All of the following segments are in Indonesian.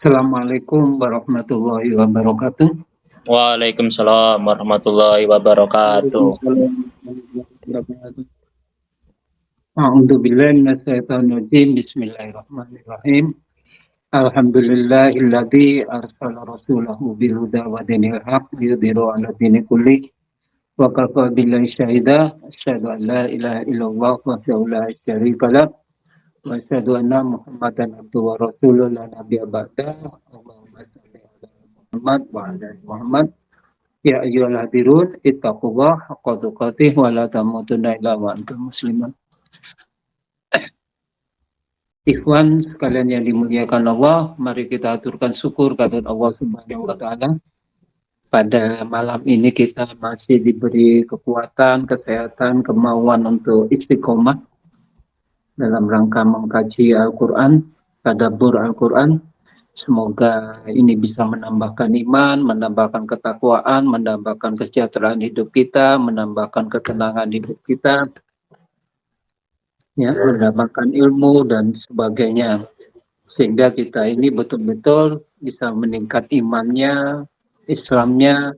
Assalamualaikum warahmatullahi wabarakatuh. Waalaikumsalam warahmatullahi wabarakatuh. Waalaikumsalam warahmatullahi wabarakatuh. A'udzubillahi minasyaitonir rajim. Bismillahirrahmanirrahim. Alhamdulillahilladzi arsala rasulahu bil huda wa dinil haqq liyudhhirahu 'ala dini kullih wa kafa billahi syahida. Asyhadu an la ilaha illallah wahdahu la syarika lah wa asyhadu anna Muhammadan abduhu wa rasuluh la nabiyya ba'dahu. Allahumma shalli ala Muhammad wa ala ali Muhammad. Ya ayyuhal hadirun ittaqullah haqqa tuqatih wa la tamutunna illa wa antum muslimun. Ikhwan sekalian yang dimuliakan Allah, mari kita aturkan syukur kepada Allah Subhanahu wa taala. Pada malam ini kita masih diberi kekuatan, kesehatan, kemauan untuk istiqomah dalam rangka mengkaji Al-Qur'an, tadabbur Al-Qur'an. Semoga ini bisa menambahkan iman, menambahkan ketakwaan, menambahkan kesejahteraan hidup kita, menambahkan ketenangan hidup kita, ya, menambahkan ilmu dan sebagainya, sehingga kita ini betul-betul bisa meningkat imannya, Islamnya,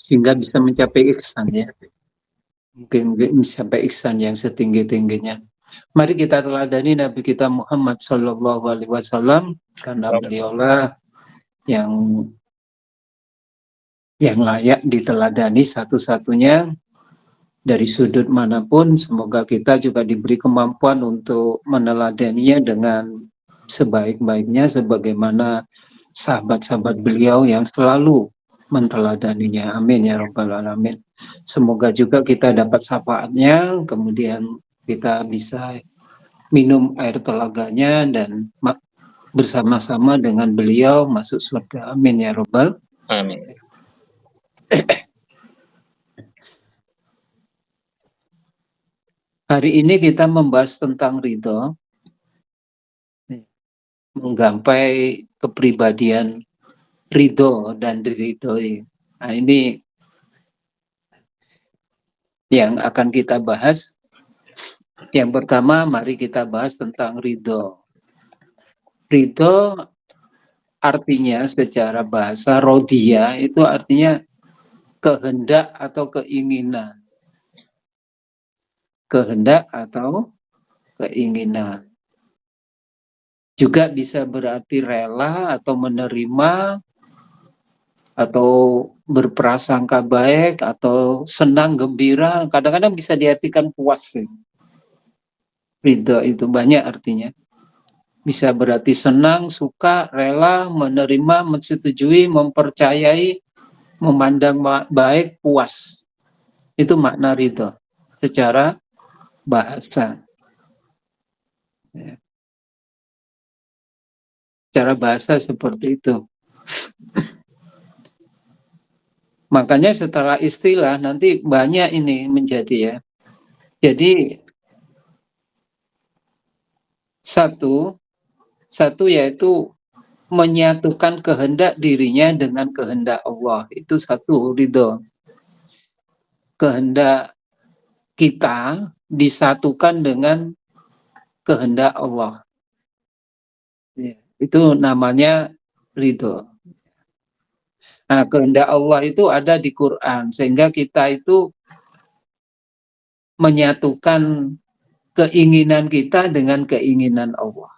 sehingga bisa mencapai ihsan, ya. Mungkin mencapai ihsan yang setinggi-tingginya. Mari kita teladani Nabi kita Muhammad Shallallahu Alaihi Wasallam, karena beliaulah yang layak diteladani satu-satunya dari sudut manapun. Semoga kita juga diberi kemampuan untuk meneladaninya dengan sebaik-baiknya, sebagaimana sahabat-sahabat beliau yang selalu menteladaninya. Amin ya rabbal alamin. Semoga juga kita dapat syafaatnya, kemudian kita bisa minum air telaganya dan bersama-sama dengan beliau masuk surga. Amin ya rabbal Amin. Hari ini kita membahas tentang ridho, menggapai kepribadian ridho dan diridhoi. Nah, ini yang akan kita bahas. Yang pertama, mari kita bahas tentang ridho. Ridho artinya secara bahasa rodiyah itu artinya kehendak atau keinginan. Kehendak atau keinginan. Juga bisa berarti rela atau menerima atau berprasangka baik atau senang, gembira. Kadang-kadang bisa diartikan puas. Ridho itu banyak artinya. Bisa berarti senang, suka, rela, menerima, menyetujui, mempercayai, memandang baik, puas. Itu makna ridho secara bahasa. Ya. Secara bahasa seperti itu. Makanya setelah istilah nanti banyak ini menjadi, ya. Jadi satu yaitu menyatukan kehendak dirinya dengan kehendak Allah. Itu satu ridho. Kehendak kita disatukan dengan kehendak Allah. Ya, itu namanya ridho. Nah, kehendak Allah itu ada di Quran, sehingga kita itu menyatukan keinginan kita dengan keinginan Allah.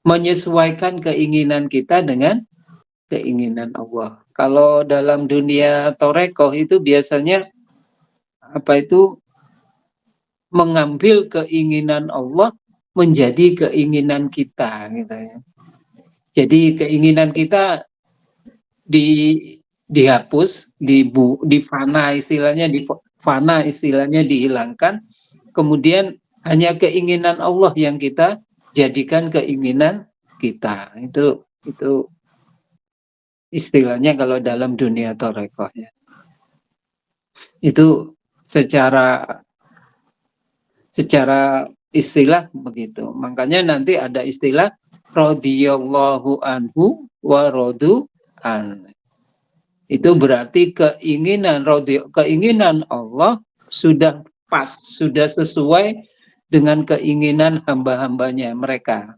Menyesuaikan keinginan kita dengan keinginan Allah. Kalau dalam dunia Torekoh itu biasanya mengambil keinginan Allah menjadi keinginan kita, gitu ya. Jadi keinginan kita dihapus, difana istilahnya, dihilangkan, kemudian hanya keinginan Allah yang kita jadikan keinginan kita. Itu istilahnya kalau dalam dunia Torekoh, ya. Itu secara istilah begitu. Makanya nanti ada istilah radhiyallahu anhu wa radu an. Itu berarti keinginan Allah sudah pas, sudah sesuai dengan keinginan hamba-hambanya mereka.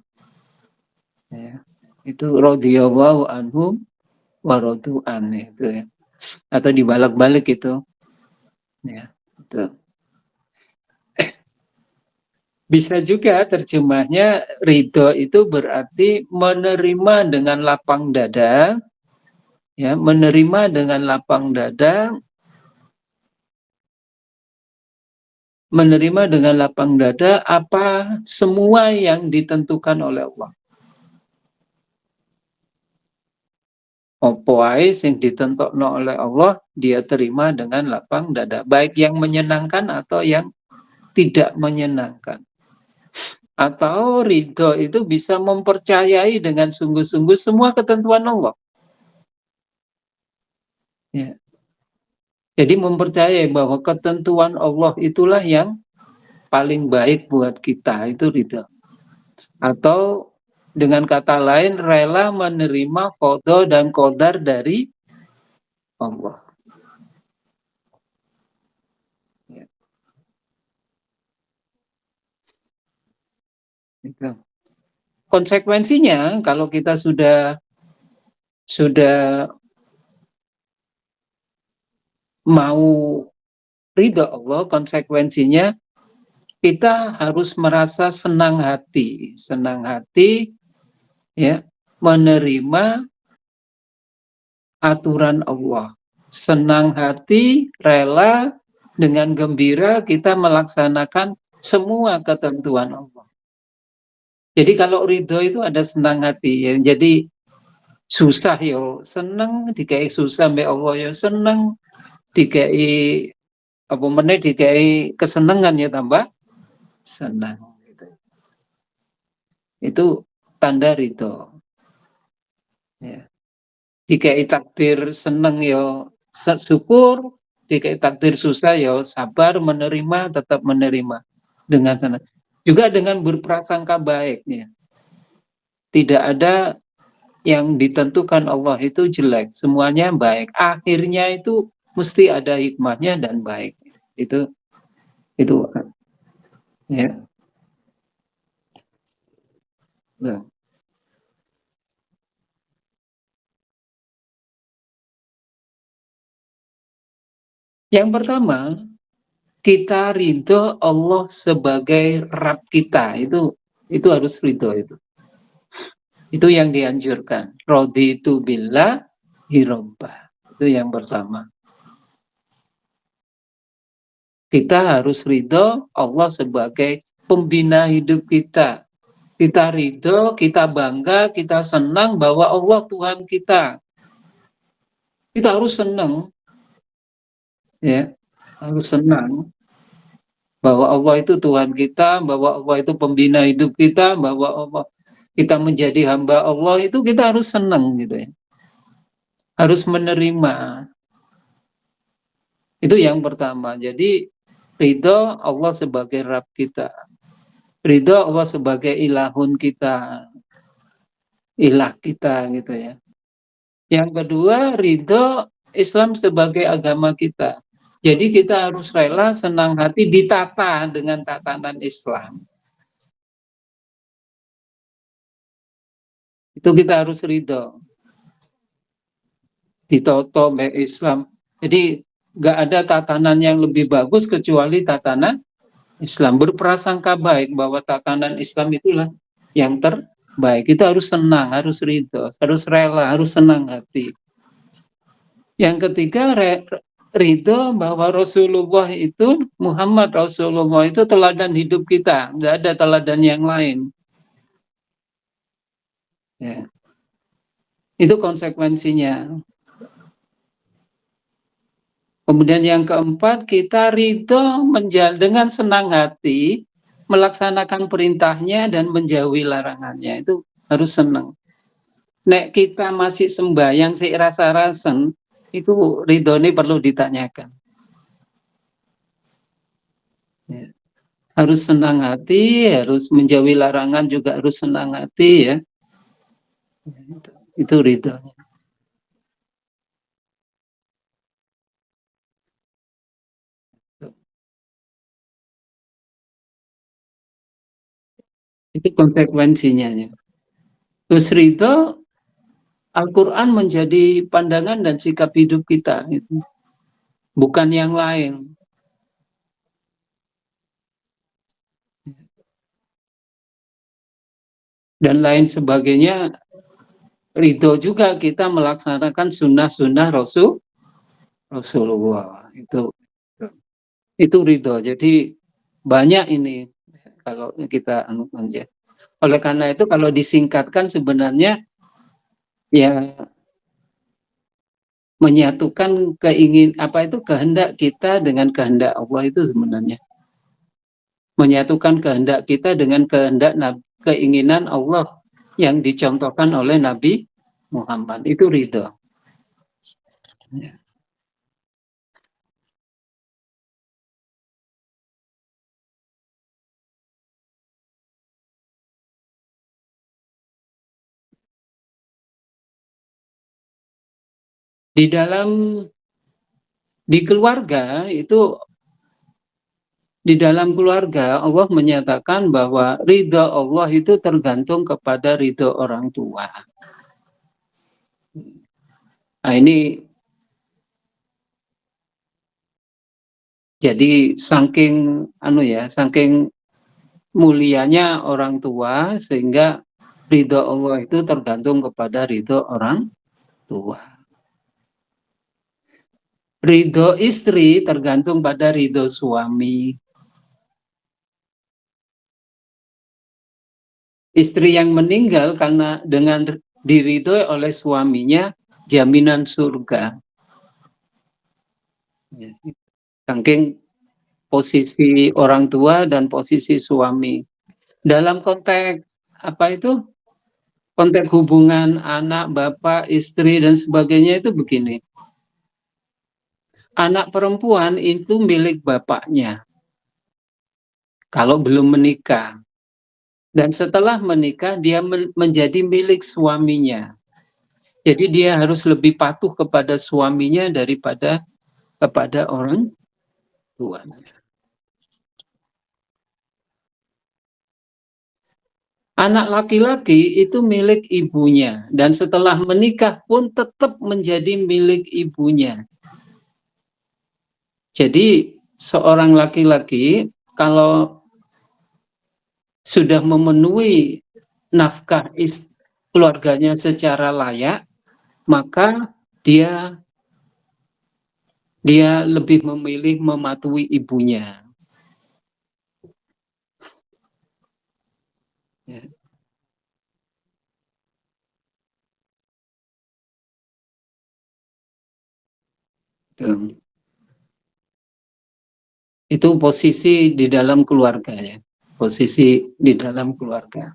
Ya. Itu radhiyallahu anhu wa radu an itu ya. Atau dibalik-balik itu. Ya, itu. Bisa juga terjemahnya ridho itu berarti menerima dengan lapang dada, ya, menerima dengan lapang dada, menerima dengan lapang dada apa semua yang ditentukan oleh Allah. Apa ae yang ditentukan oleh Allah dia terima dengan lapang dada, baik yang menyenangkan atau yang tidak menyenangkan. Atau ridho itu bisa mempercayai dengan sungguh-sungguh semua ketentuan Allah. Ya. Jadi mempercayai bahwa ketentuan Allah itulah yang paling baik buat kita, itu ridho. Atau dengan kata lain rela menerima qada dan qadar dari Allah. Ya. Itu. Konsekuensinya kalau kita sudah mau ridho Allah, konsekuensinya kita harus merasa senang hati ya, menerima aturan Allah. Senang hati, rela, dengan gembira kita melaksanakan semua ketentuan Allah. Jadi kalau ridho itu ada senang hati ya. Jadi susah yo seneng, dikai susah mbak Allah yo seneng, dikai apa meneh dikai kesenengan ya tambah senang. Gitu. Itu tanda ridho. Ya. Dikai takdir seneng yo syukur, dikai takdir susah yo sabar menerima, tetap menerima dengan senang. Juga dengan berprasangka baik ya. Tidak ada yang ditentukan Allah itu jelek, semuanya baik. Akhirnya itu mesti ada hikmahnya dan baik. Itu ya. Nah. Yang pertama, kita ridho Allah sebagai Rabb kita. Itu harus ridho itu. Itu yang dianjurkan. Raditu billah hirobah. Itu yang pertama. Kita harus ridho Allah sebagai pembina hidup kita. Kita ridho, kita bangga, kita senang bahwa Allah Tuhan kita. Kita harus senang, ya, harus senang bahwa Allah itu Tuhan kita, bahwa Allah itu pembina hidup kita, bahwa Allah kita menjadi hamba Allah itu kita harus senang gitu ya. Harus menerima. Itu yang pertama. Jadi ridho Allah sebagai Rabb kita. Ridho Allah sebagai ilahun kita, ilah kita gitu ya. Yang kedua, ridho Islam sebagai agama kita. Jadi kita harus rela senang hati ditata dengan tatanan Islam. Itu kita harus ridho. Ditoto baik Islam. Jadi nggak ada tatanan yang lebih bagus kecuali tatanan Islam. Berprasangka baik bahwa tatanan Islam itulah yang terbaik. Kita harus senang, harus ridho, harus rela, harus senang hati. Yang ketiga, ridho bahwa Rasulullah itu, Muhammad Rasulullah itu teladan hidup kita. Nggak ada teladan yang lain. Ya. Itu konsekuensinya. Kemudian yang keempat, kita ridho dengan senang hati melaksanakan perintahnya dan menjauhi larangannya. Itu harus senang. Nek kita masih sembahyang sik rasa-rasen, itu ridho ini perlu ditanyakan. Ya. Harus senang hati, harus menjauhi larangan juga harus senang hati ya. Itu ridhonya. Itu konsekuensinya ya. Terus ridho, Al-Quran menjadi pandangan dan sikap hidup kita, gitu. Bukan yang lain. Dan lain sebagainya, ridho juga kita melaksanakan sunnah-sunnah Rasulullah. Itu ridho. Jadi banyak ini kalau kita aja. Oleh karena itu kalau disingkatkan sebenarnya ya menyatukan kehendak kita dengan kehendak Allah itu sebenarnya. Menyatukan kehendak kita dengan keinginan Allah yang dicontohkan oleh Nabi Muhammad. Itu ridho. Ya. Di keluarga itu, di dalam keluarga Allah menyatakan bahwa ridho Allah itu tergantung kepada ridho orang tua. Nah ini jadi saking mulianya orang tua sehingga ridho Allah itu tergantung kepada ridho orang tua. Ridho istri tergantung pada ridho suami. Istri yang meninggal karena dengan diridhoi oleh suaminya, jaminan surga. Saking posisi orang tua dan posisi suami. Dalam konteks konteks hubungan anak, bapak, istri dan sebagainya itu begini. Anak perempuan itu milik bapaknya kalau belum menikah. Dan setelah menikah dia menjadi milik suaminya. Jadi dia harus lebih patuh kepada suaminya daripada kepada orang tua. Anak laki-laki itu milik ibunya dan setelah menikah pun tetap menjadi milik ibunya. Jadi seorang laki-laki kalau sudah memenuhi nafkah keluarganya secara layak, maka dia lebih memilih mematuhi ibunya. Ya. Itu posisi di dalam keluarga ya. Posisi di dalam keluarga.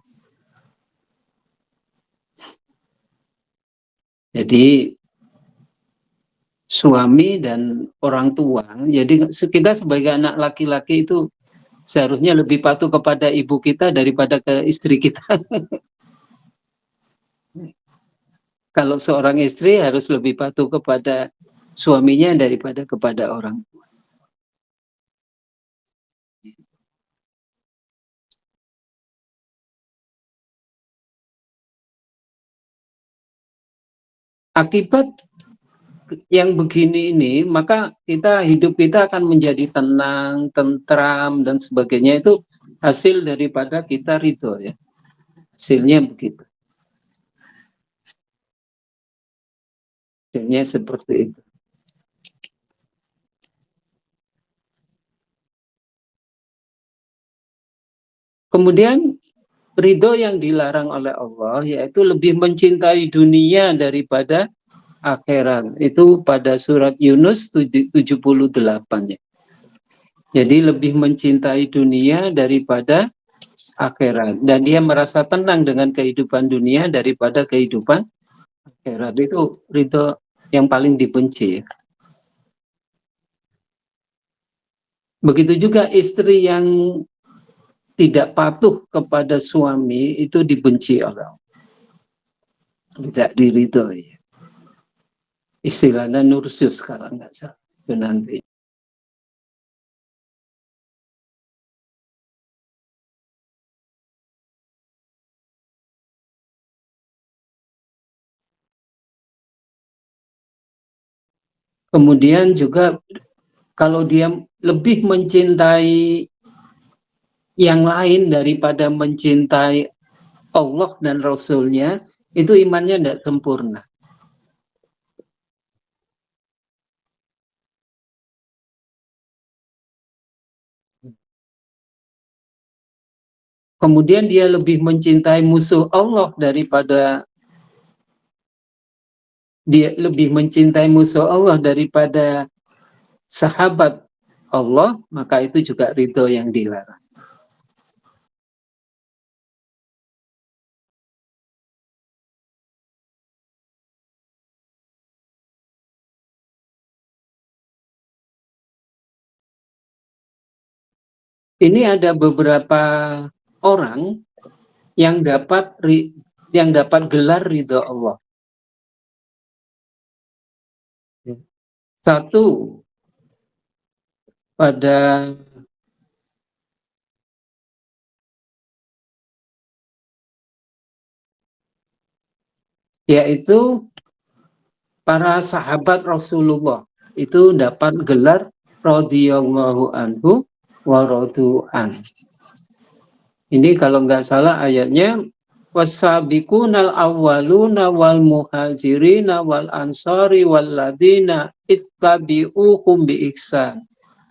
Jadi suami dan orang tua. Jadi kita sebagai anak laki-laki itu seharusnya lebih patuh kepada ibu kita daripada ke istri kita. Kalau seorang istri harus lebih patuh kepada suaminya daripada kepada orang. Akibat yang begini ini, maka hidup kita akan menjadi tenang, tentram, dan sebagainya. Itu hasil daripada kita ridho ya. Hasilnya begitu. Hasilnya seperti itu. Kemudian ridho yang dilarang oleh Allah yaitu lebih mencintai dunia daripada akhirat. Itu pada surat Yunus 78 ya. Jadi lebih mencintai dunia daripada akhirat. Dan dia merasa tenang dengan kehidupan dunia daripada kehidupan akhirat. Itu ridho yang paling dibenci. Begitu juga istri yang tidak patuh kepada suami itu dibenci oleh Allah. Tidak diridhoi. Istilahnya nursus kalau nggak salah. Itu nanti. Kemudian juga kalau dia lebih mencintai yang lain daripada mencintai Allah dan Rasulnya, itu imannya tidak sempurna. Kemudian dia lebih mencintai musuh Allah daripada sahabat Allah, maka itu juga ridho yang dilarang. Ini ada beberapa orang yang dapat gelar ridho Allah. Satu, yaitu para sahabat Rasulullah itu dapat gelar radhiyallahu anhu wa radu'an. Ini kalau nggak salah ayatnya wasabiqunal awwaluna wal muhajirina wal ansari wal ladina ittabi'uhum bi ihsan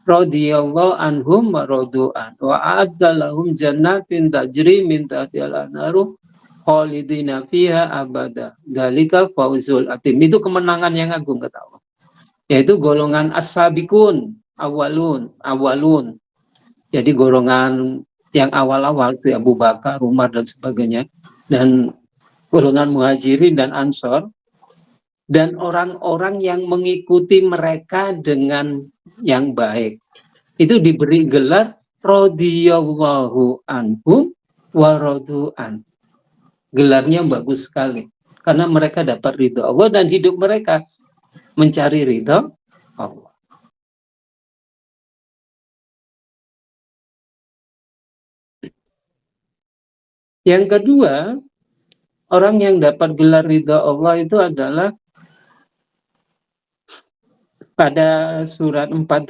radhiyallahu anhum wa radu'an wa a'adda lahum jannatin tajri min tahtiha al-anharu khalidina fiha abada dzalika fawzul atim. Itu kemenangan yang agung kata Allah, yaitu golongan as-sabiqun awalun. Jadi golongan yang awal-awal itu Abu Bakar, Umar dan sebagainya, dan golongan muhajirin dan ansor, dan orang-orang yang mengikuti mereka dengan yang baik, itu diberi gelar radhiyallahu anhum wa radu'an. Gelarnya bagus sekali karena mereka dapat ridho Allah dan hidup mereka mencari ridho Allah. Yang kedua, orang yang dapat gelar ridha Allah itu adalah pada surat 48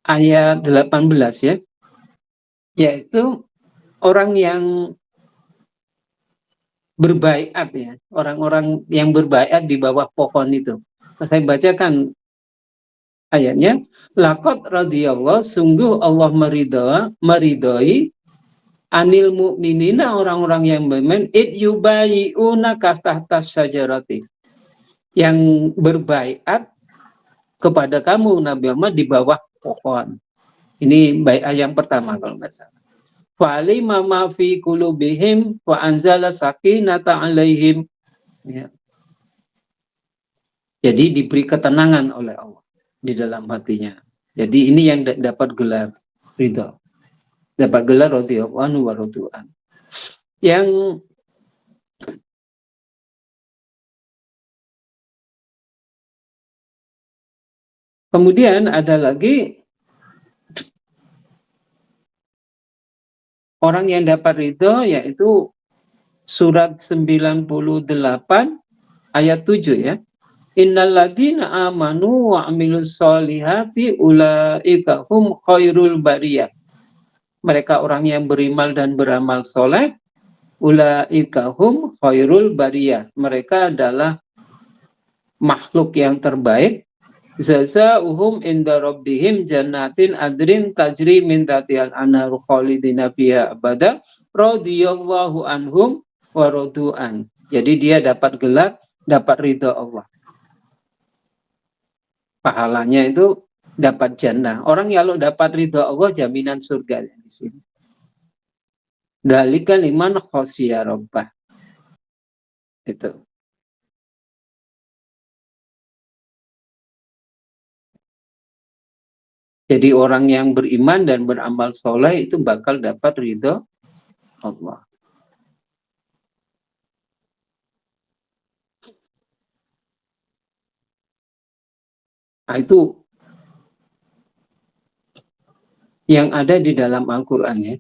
ayat 18 ya, yaitu orang yang berbaiat ya, orang-orang yang berbaiat di bawah pohon itu. Saya bacakan ayatnya, laqad radhiyallahu, sungguh Allah meridhoi anil mu'minina, orang-orang yang beriman, id yubayi'una tahta syajarati, yang berbaiat kepada kamu Nabi Muhammad di bawah pohon. Ini baiat yang pertama kalau nggak salah. Fa'alima ma fi qulubihim wa anzala sakinata 'alaihim. Ya. Jadi diberi ketenangan oleh Allah di dalam hatinya. Jadi ini yang dapat gelar ridha. Dapat gelar radhiyallahu anhu wa radu'an. Yang kemudian ada lagi orang yang dapat ridho, yaitu surat 98 ayat 7 ya. Innalladzina amanu wa amilus solihati ulaika hum khairul bariyah. Mereka orang yang beriman dan beramal soleh, ulaika hum khairul bariyah. Mereka adalah makhluk yang terbaik. Jazaa'uhum inda rabbihim jannatin adrin tajri min tahtiha al-anharu khalidina fiha abada radhiyallahu anhum wa radu'an. Jadi dia dapat gelar, dapat ridha Allah. Pahalanya itu dapat jannah. Orang yang dapat ridha Allah jaminan surga di sini. Dzalika liman khosya rabbah. Itu. Jadi orang yang beriman dan beramal soleh itu bakal dapat ridho Allah. Nah, itu yang ada di dalam Al-Quran ya.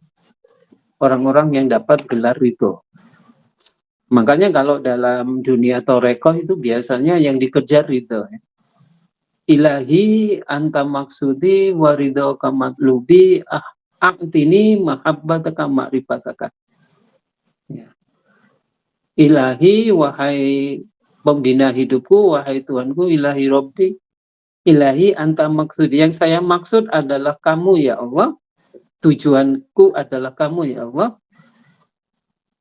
Orang-orang yang dapat gelar ridho. Makanya kalau dalam dunia torekoh itu biasanya yang dikejar ridho. Ilahi anta maksudi waridho kamatlubi a'tini mahabbataka ma'rifataka. Ya. Ilahi, wahai pembina hidupku, wahai Tuhanku, ilahi Robbi, ilahi anta maksud. Yang saya maksud adalah kamu ya Allah, tujuanku adalah kamu ya Allah,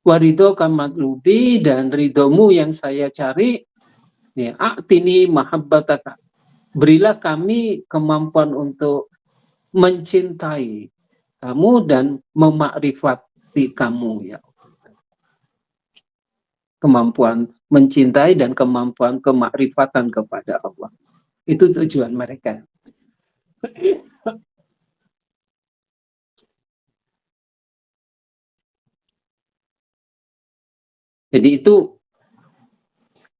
waridho kamatlubi, dan ridhomu yang saya cari, ya, a'tini mahabbataka, berilah kami kemampuan untuk mencintai kamu dan memakrifati kamu ya. Kemampuan mencintai dan kemampuan kemakrifatan kepada Allah. Itu tujuan mereka. Jadi itu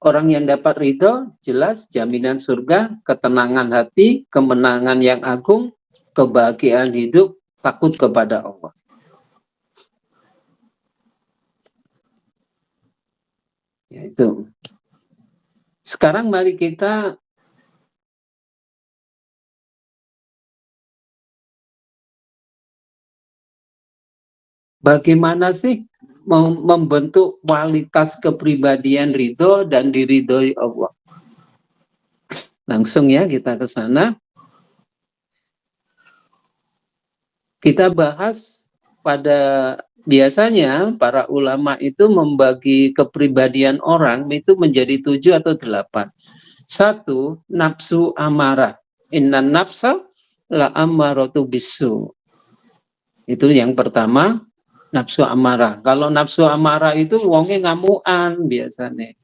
orang yang dapat ridho, jelas jaminan surga, ketenangan hati, kemenangan yang agung, kebahagiaan hidup, takut kepada Allah. Ya, itu. Sekarang mari kita bagaimana sih membentuk kualitas kepribadian ridho dan diridhoi Allah. Langsung ya kita ke sana. Kita bahas pada biasanya para ulama itu membagi kepribadian orang itu menjadi 7 atau 8. 1, nafsu amarah. Innan nafsa la ammaratu bisu. Itu yang pertama, nafsu amarah. Kalau nafsu amarah itu wongnya ngamuan biasanya.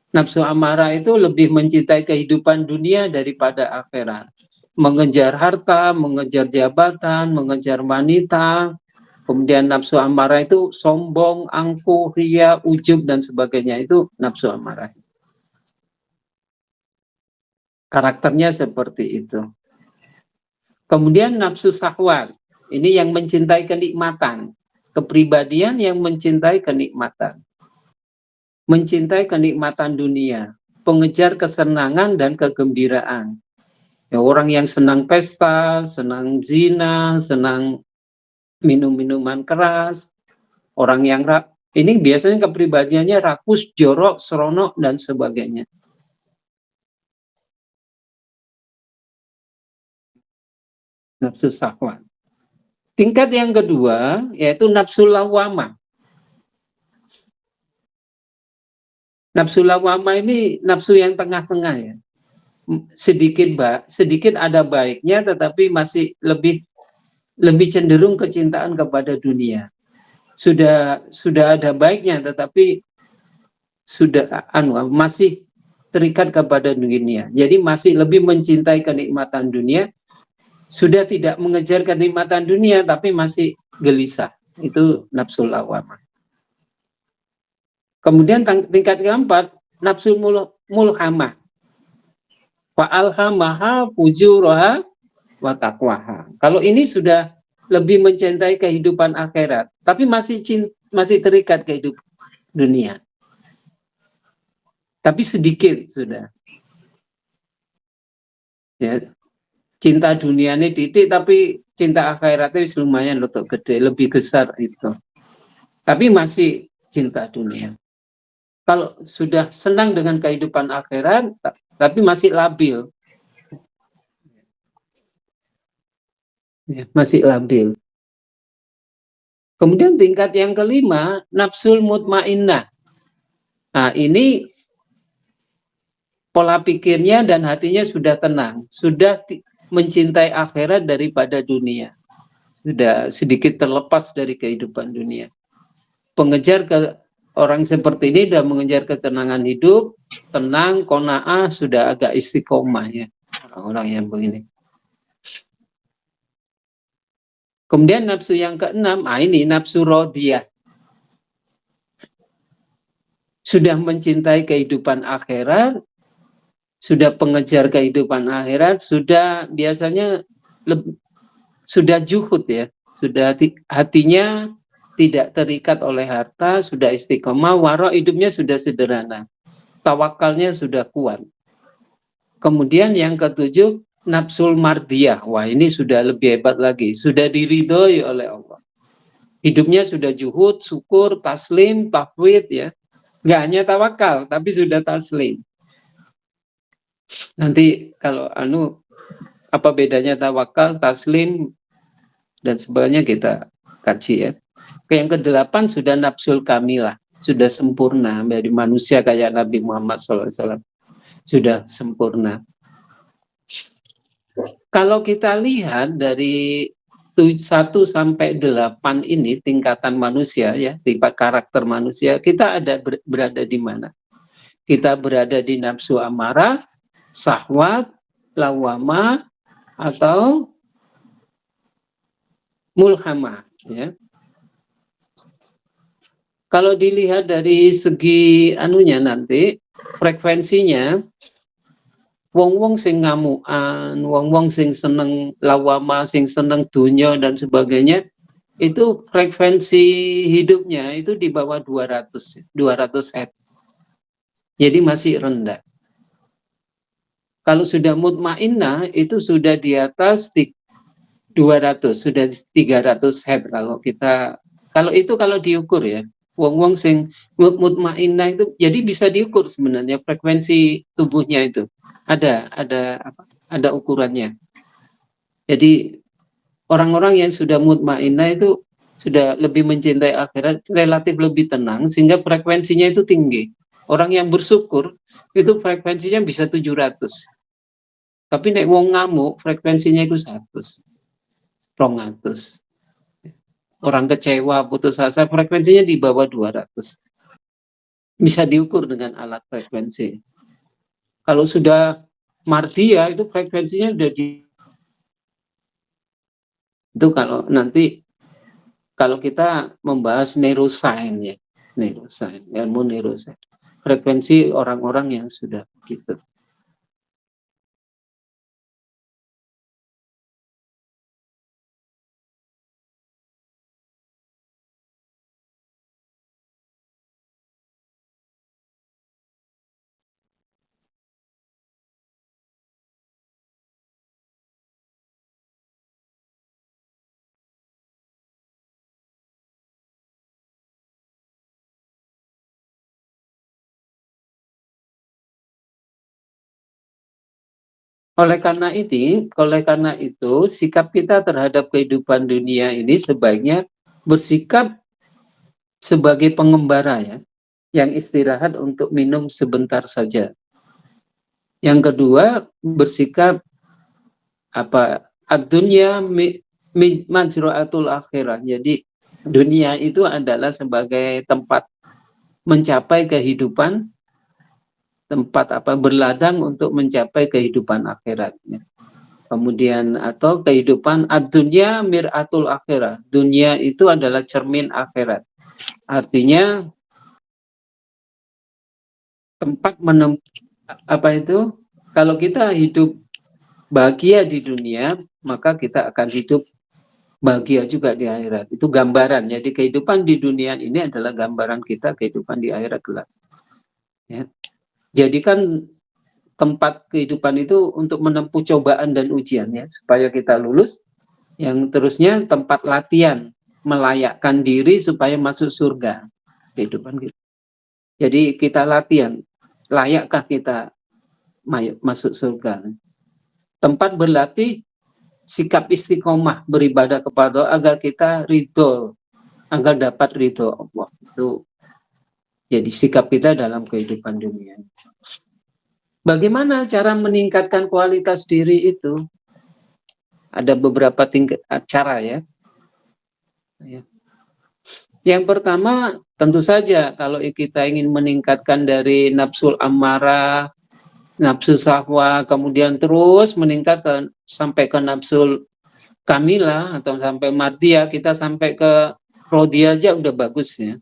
Nafsu amarah itu lebih mencintai kehidupan dunia daripada akhirat. Mengejar harta, mengejar jabatan, mengejar wanita. Kemudian nafsu amarah itu sombong, angkuh, ria, ujub, dan sebagainya. Itu nafsu amarah. Karakternya seperti itu. Kemudian nafsu syahwat. Ini yang mencintai kenikmatan. Kepribadian yang mencintai kenikmatan. Mencintai kenikmatan dunia. Pengejar kesenangan dan kegembiraan. Ya, orang yang senang pesta, senang zina, senang minum-minuman keras, orang yang ini biasanya kepribadiannya rakus, jorok, seronok, dan sebagainya. Nafsu syahwat. Tingkat yang kedua yaitu nafsu lawamah. Nafsu lawamah ini nafsu yang tengah-tengah ya. Sedikit ada baiknya, tetapi masih lebih cenderung kecintaan kepada dunia. Sudah ada baiknya, tetapi masih terikat kepada dunia. Jadi masih lebih mencintai kenikmatan dunia. Sudah tidak mengejar kenikmatan dunia, tapi masih gelisah. Itu nafsu lawamah. Kemudian tingkat keempat, nafsu mulhamah. Fa'alhamaha fujuraha wa taqwaha. Kalau ini sudah lebih mencintai kehidupan akhirat, tapi masih terikat kehidupan dunia. Tapi sedikit sudah. Ya, cinta dunia ini titik, tapi cinta akhiratnya lumayan letuk gede, lebih besar itu. Tapi masih cinta dunia. Kalau sudah senang dengan kehidupan akhirat, tapi masih labil. Ya, masih labil. Kemudian tingkat yang kelima, nafsul mutmainnah. Nah, ini pola pikirnya dan hatinya sudah tenang, sudah mencintai akhirat daripada dunia. Sudah sedikit terlepas dari kehidupan dunia. Orang seperti ini sudah mengejar ketenangan hidup, tenang, qanaah, sudah agak istiqomah ya. Orang-orang yang begini. Kemudian nafsu yang keenam, ini nafsu rodiyah. Sudah mencintai kehidupan akhirat, sudah pengejar kehidupan akhirat, sudah biasanya sudah juhud ya, sudah hatinya tidak terikat oleh harta, sudah istiqomah, waro hidupnya sudah sederhana, tawakalnya sudah kuat. Kemudian yang ketujuh, nafsul mardiyah. Wah, ini sudah lebih hebat lagi, sudah diridhoi oleh Allah. Hidupnya sudah juhud, syukur, taslim, tafwid, ya. Nggak hanya tawakal, tapi sudah taslim. Nanti kalau apa bedanya tawakal, taslim, dan sebagainya kita kaji, ya. Yang kedelapan sudah nafsul kamilah, sudah sempurna, dari manusia kayak Nabi Muhammad SAW, sudah sempurna. Kalau kita lihat dari 1 sampai 8 ini tingkatan manusia, ya, tingkat karakter manusia, kita berada di mana? Kita berada di nafsu amarah, syahwat, lawamah, atau mulhamah, ya. Kalau dilihat dari segi nanti frekuensinya, wong-wong sing ngamukan, wong-wong sing seneng lawama, sing seneng dunya dan sebagainya, itu frekuensi hidupnya itu di bawah 200 Hz. Jadi masih rendah. Kalau sudah mutmainnah itu sudah di atas 200, sudah 300 Hz kalau diukur, ya. Wong-wong sing mutmainnah itu jadi bisa diukur sebenarnya frekuensi tubuhnya itu. Ada ukurannya. Jadi orang-orang yang sudah mutmainnah itu sudah lebih mencintai akhirat, relatif lebih tenang, sehingga frekuensinya itu tinggi. Orang yang bersyukur itu frekuensinya bisa 700. Tapi nek wong ngamuk frekuensinya itu 100. 200. Orang kecewa, putus asa, frekuensinya di bawah 200. Bisa diukur dengan alat frekuensi. Kalau sudah mardia itu frekuensinya udah itu kalau kita membahas neuroscience, ya, neuroscience, ilmu neuroscience, frekuensi orang-orang yang sudah begitu. Oleh karena itu, sikap kita terhadap kehidupan dunia ini sebaiknya bersikap sebagai pengembara, ya, yang istirahat untuk minum sebentar saja. Yang kedua, bersikap ad-dunya majra'atul akhirah. Jadi dunia itu adalah sebagai tempat mencapai kehidupan, tempat berladang untuk mencapai kehidupan akhiratnya. Kemudian atau kehidupan ad-dunya mir'atul akhirah. Dunia itu adalah cermin akhirat. Artinya tempat kalau kita hidup bahagia di dunia, maka kita akan hidup bahagia juga di akhirat. Itu gambaran. Jadi kehidupan di dunia ini adalah gambaran kita kehidupan di akhirat kelak. Ya. Jadikan tempat kehidupan itu untuk menempuh cobaan dan ujian, ya, supaya kita lulus. Yang terusnya tempat latihan, melayakkan diri supaya masuk surga kehidupan kita. Jadi kita latihan, layakkah kita masuk surga? Tempat berlatih sikap istiqomah beribadah kepada Allah agar kita ridho, agar dapat ridho Allah. Itu jadi sikap kita dalam kehidupan dunia. Bagaimana cara meningkatkan kualitas diri itu? Ada beberapa cara, ya. Yang pertama, tentu saja kalau kita ingin meningkatkan dari nafsul amarah, nafsu sahwa, kemudian terus meningkat sampai ke nafsul kamilah atau sampai mardiyah, kita sampai ke rodiyah aja udah bagus, ya.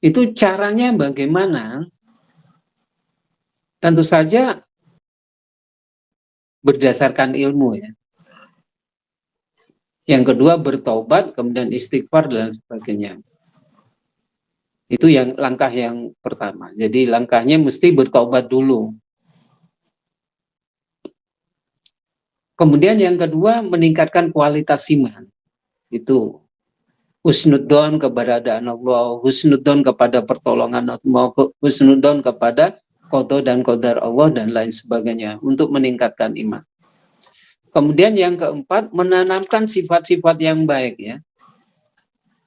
Itu caranya bagaimana? Tentu saja berdasarkan ilmu, ya. Yang kedua bertobat, kemudian istighfar dan sebagainya. Itu yang langkah yang pertama. Jadi langkahnya mesti bertobat dulu. Kemudian yang kedua meningkatkan kualitas iman. Itu husnudzon keberadaan Allah, husnudzon kepada pertolongan Allah, husnudzon kepada qada dan qadar Allah dan lain sebagainya untuk meningkatkan iman. Kemudian yang keempat, menanamkan sifat-sifat yang baik ya.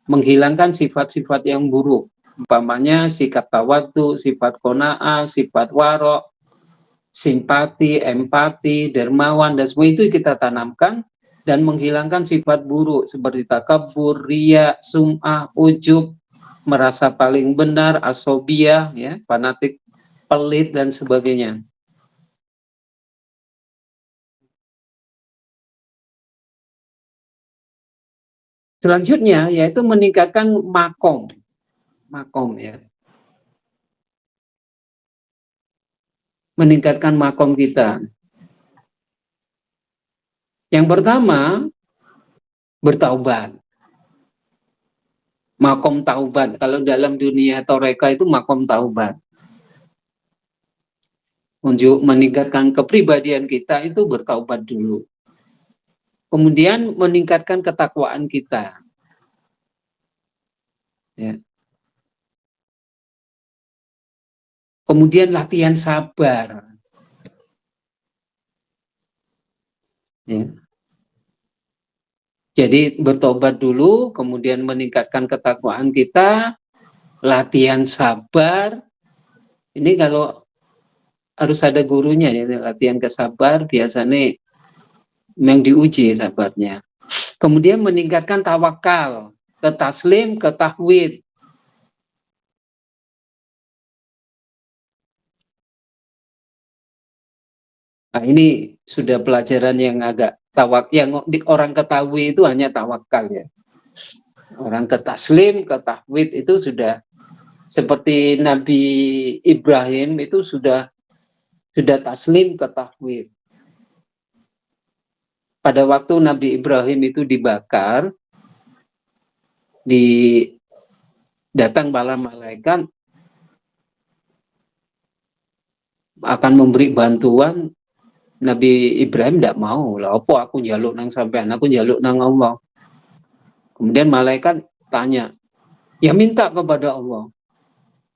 Menghilangkan sifat-sifat yang buruk. Umpamanya sikap tawadhu, sifat qanaah, sifat warok, simpati, empati, dermawan, dan semua itu kita tanamkan dan menghilangkan sifat buruk seperti takabur, riya, sum'ah, ujub, merasa paling benar, asobiyah, ya, fanatik, pelit, dan sebagainya. Selanjutnya yaitu meningkatkan makom ya, meningkatkan makom kita. Yang pertama bertaubat, makom taubat. Kalau dalam dunia toreka itu makom taubat. Untuk meningkatkan kepribadian kita itu bertaubat dulu. Kemudian meningkatkan ketakwaan kita. Ya. Kemudian latihan sabar. Ya. Jadi bertobat dulu, kemudian meningkatkan ketakwaan kita, latihan sabar. Ini kalau harus ada gurunya ya, latihan kesabar biasanya memang diuji sabarnya. Kemudian meningkatkan tawakal, ketaslim, ketahwid. Nah, ini sudah pelajaran yang agak yang orang ketahui itu hanya tawakal ya. Orang ketaslim, ketahwid itu sudah seperti Nabi Ibrahim itu sudah taslim ketahwid. Pada waktu Nabi Ibrahim itu dibakar, datang para malaikat akan memberi bantuan. Nabi Ibrahim tidak mau lah, apa aku njaluk nang sampean, aku njaluk nang Allah. Kemudian malaikat tanya, ya minta kepada Allah.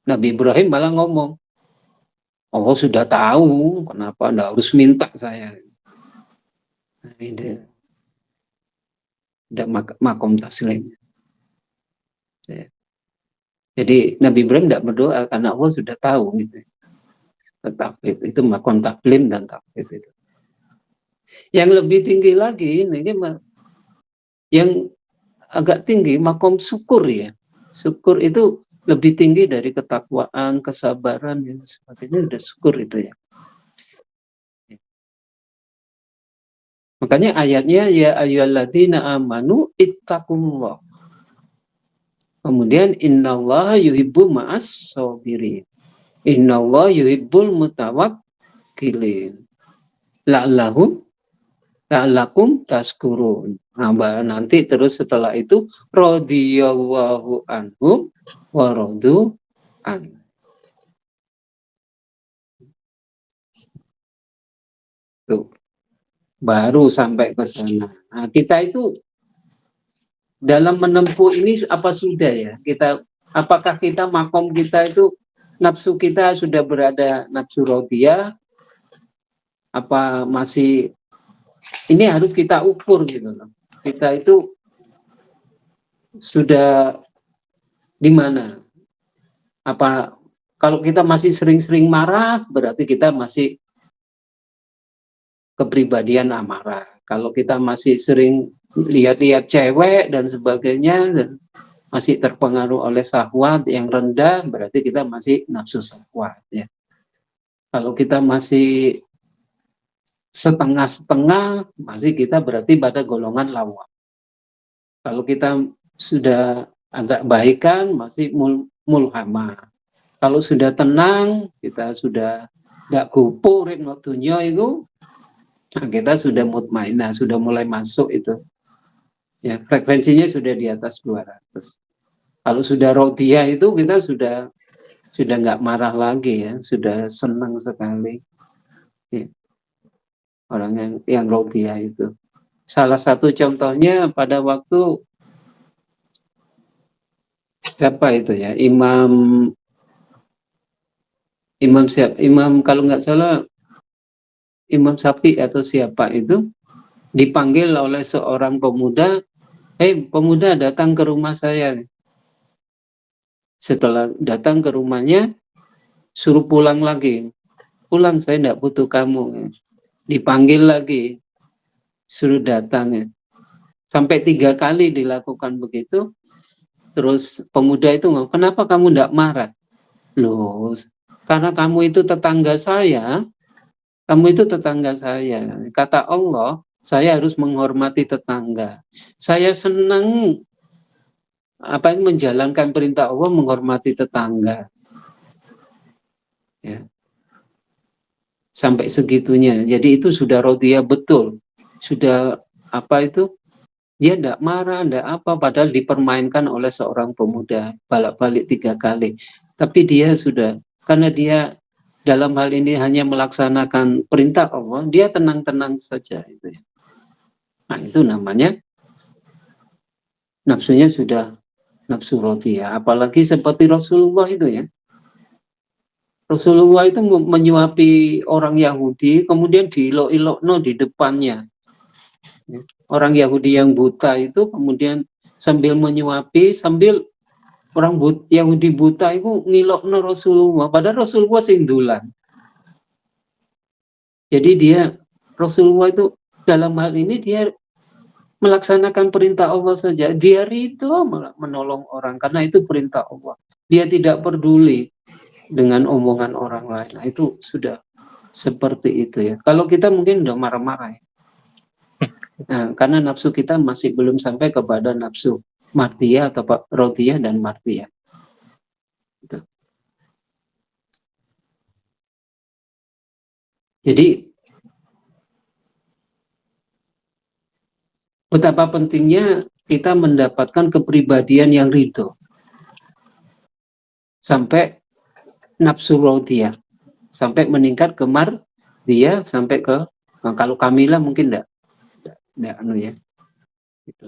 Nabi Ibrahim malah ngomong, Allah sudah tahu, kenapa ndak harus minta saya. Nah, ini udah makom taslim. Ya. Jadi Nabi Ibrahim tidak berdoa karena Allah sudah tahu gitu. Tafwid itu makom taklim dan tafwid itu. Yang lebih tinggi lagi ini yang agak tinggi makom syukur ya. Syukur itu lebih tinggi dari ketakwaan, kesabaran dan sebagainya, udah syukur itu ya. Makanya ayatnya ya ayyuhalladzina amanu ittaqullah. Kemudian innallaha yuhibbu ma'as sabirin. Innallaha yuhibbul mutawakkilin. La'allakum tashkurun. Nah, nanti terus setelah itu radhiyallahu anhum wa radu an. Tuh. Baru sampai ke sana. Nah, kita itu dalam menempuh ini apa sudah ya? Apakah kita makom kita itu nafsu kita sudah berada nafsu radhiyah? Apa masih ini harus kita ukur gitu loh. Kita itu sudah di mana? Apa kalau kita masih sering-sering marah, berarti kita masih kepribadian amarah. Kalau kita masih sering lihat-lihat cewek dan sebagainya, dan masih terpengaruh oleh syahwat yang rendah, berarti kita masih nafsu syahwat ya. Kalau kita masih setengah-setengah, masih kita berarti pada golongan lawa. Kalau kita sudah agak baikan, masih mulhamah. Kalau sudah tenang, kita sudah tidak kupu ritme dunia itu, nah kita sudah mutmainah, sudah mulai masuk itu Ya, frekuensinya sudah di atas 200. Kalau sudah rodiyah itu kita sudah nggak marah lagi ya, sudah senang sekali. Ya, orang yang rodiyah itu. Salah satu contohnya pada waktu siapa itu ya, Imam kalau nggak salah Imam Syafi'i atau siapa itu dipanggil oleh seorang pemuda, pemuda datang ke rumah saya. Setelah datang ke rumahnya, suruh pulang lagi. Pulang, saya tidak butuh kamu. Dipanggil lagi, suruh datang. Ya. Sampai 3 kali dilakukan begitu. Terus pemuda itu ngomong, kenapa kamu tidak marah? Loh, karena kamu itu tetangga saya. Kamu itu tetangga saya. Kata Allah, saya harus menghormati tetangga. Saya senang menjalankan perintah Allah, menghormati tetangga. Ya. Sampai segitunya. Jadi itu sudah rodiyah betul. Sudah dia tidak marah, tidak apa, padahal dipermainkan oleh seorang pemuda balik 3 kali. Tapi dia sudah, karena dia dalam hal ini hanya melaksanakan perintah Allah, dia tenang-tenang saja. Nah itu namanya nafsunya sudah nafsu rodiyah. Apalagi seperti Rasulullah itu ya. Rasulullah itu menyuapi orang Yahudi, kemudian diilok-ilokno di depannya. Orang Yahudi yang buta itu kemudian sambil menyuapi, sambil orang Yahudi buta itu ngilokno Rasulullah, padahal Rasulullah sindulan. Jadi Rasulullah itu dalam hal ini dia melaksanakan perintah Allah saja. Dia itu menolong orang karena itu perintah Allah. Dia tidak peduli dengan omongan orang lain. Nah, itu sudah seperti itu ya. Kalau kita mungkin udah marah-marah ya. Nah, karena nafsu kita masih belum sampai kepada nafsu martiyah atau rodiyah dan martiyah. Gitu. Jadi betapa pentingnya kita mendapatkan kepribadian yang ridho sampai nafsu rodiyah, sampai meningkat ke martiyah, sampai ke kalau kamilah mungkin enggak ya. Gitu.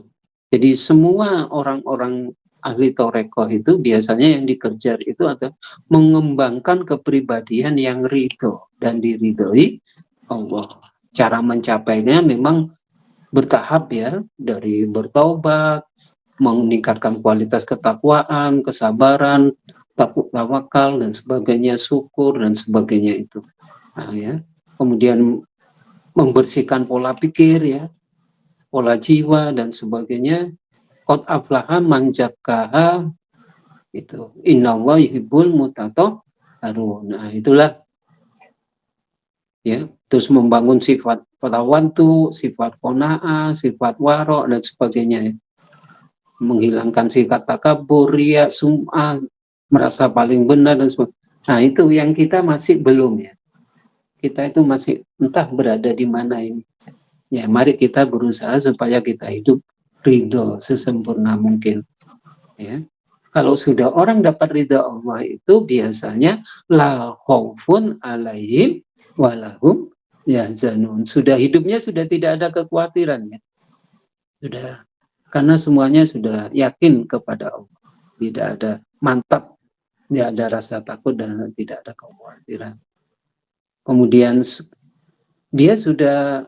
Jadi semua orang-orang ahli toreko itu biasanya yang dikejar itu adalah mengembangkan kepribadian yang ridho dan diridhoi Allah. Cara mencapainya memang bertahap ya, dari bertobat, meningkatkan kualitas ketakwaan, kesabaran, tawakal dan sebagainya, syukur dan sebagainya itu. Nah, ya. Kemudian membersihkan pola pikir ya, pola jiwa dan sebagainya. Qad aflaha man zakkaha, itu innallaha yuhibbul mutatahharun. Nah, itulah ya, terus membangun sifat tawantu, sifat qanaah, sifat waro dan sebagainya ya. Menghilangkan sifat takabur, riya, sum'ah, merasa paling benar dan sebagainya. Nah, itu yang kita masih belum ya. Kita itu masih entah berada di mana ini. Ya, mari kita berusaha supaya kita hidup ridho sesempurna mungkin. Ya. Kalau sudah orang dapat ridha Allah itu biasanya la khaufun alaihim walahum yahzanun. Sudah hidupnya sudah tidak ada kekhawatiran ya. Sudah, karena semuanya sudah yakin kepada Allah. Tidak ada mantap, tidak ada rasa takut dan tidak ada kekhawatiran. Kemudian dia sudah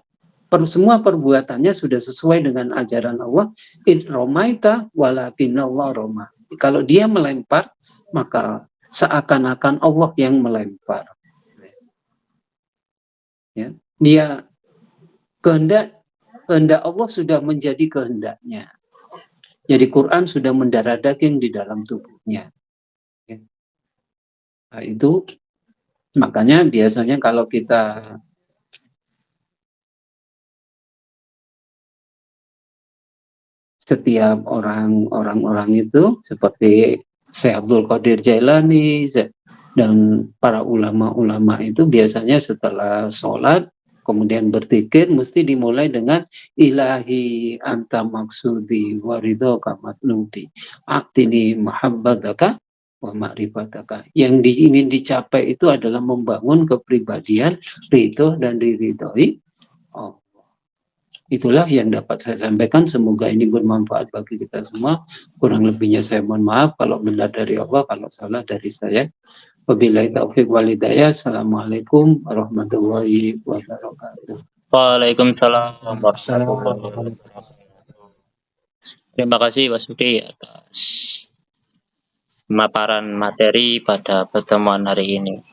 semua perbuatannya sudah sesuai dengan ajaran Allah. In romaita walakin Allah roma. Kalau dia melempar, maka seakan-akan Allah yang melempar. Ya. Dia kehendak Allah sudah menjadi kehendaknya. Jadi Quran sudah mendarah daging di dalam tubuhnya. Ya. Nah, itu makanya biasanya kalau kita setiap orang-orang itu seperti Syekh Abdul Qadir Jailani dan para ulama-ulama itu biasanya setelah sholat Kemudian berzikir mesti dimulai dengan ilahi anta maksudi waridhoka matlubi aktini mahabbataka wa ma'rifataka. Yang ingin dicapai itu adalah membangun kepribadian ridho dan diridhoi Allah. Itulah yang dapat saya sampaikan. Semoga ini bermanfaat bagi kita semua. Kurang lebihnya saya mohon maaf. Kalau benar dari Allah, kalau salah dari saya. Wabillahi taufiq wal hidayah. Assalamualaikum warahmatullahi wabarakatuh. Waalaikumsalam warahmatullahi wabarakatuh. Terima kasih Pak Sudi atas pemaparan materi pada pertemuan hari ini.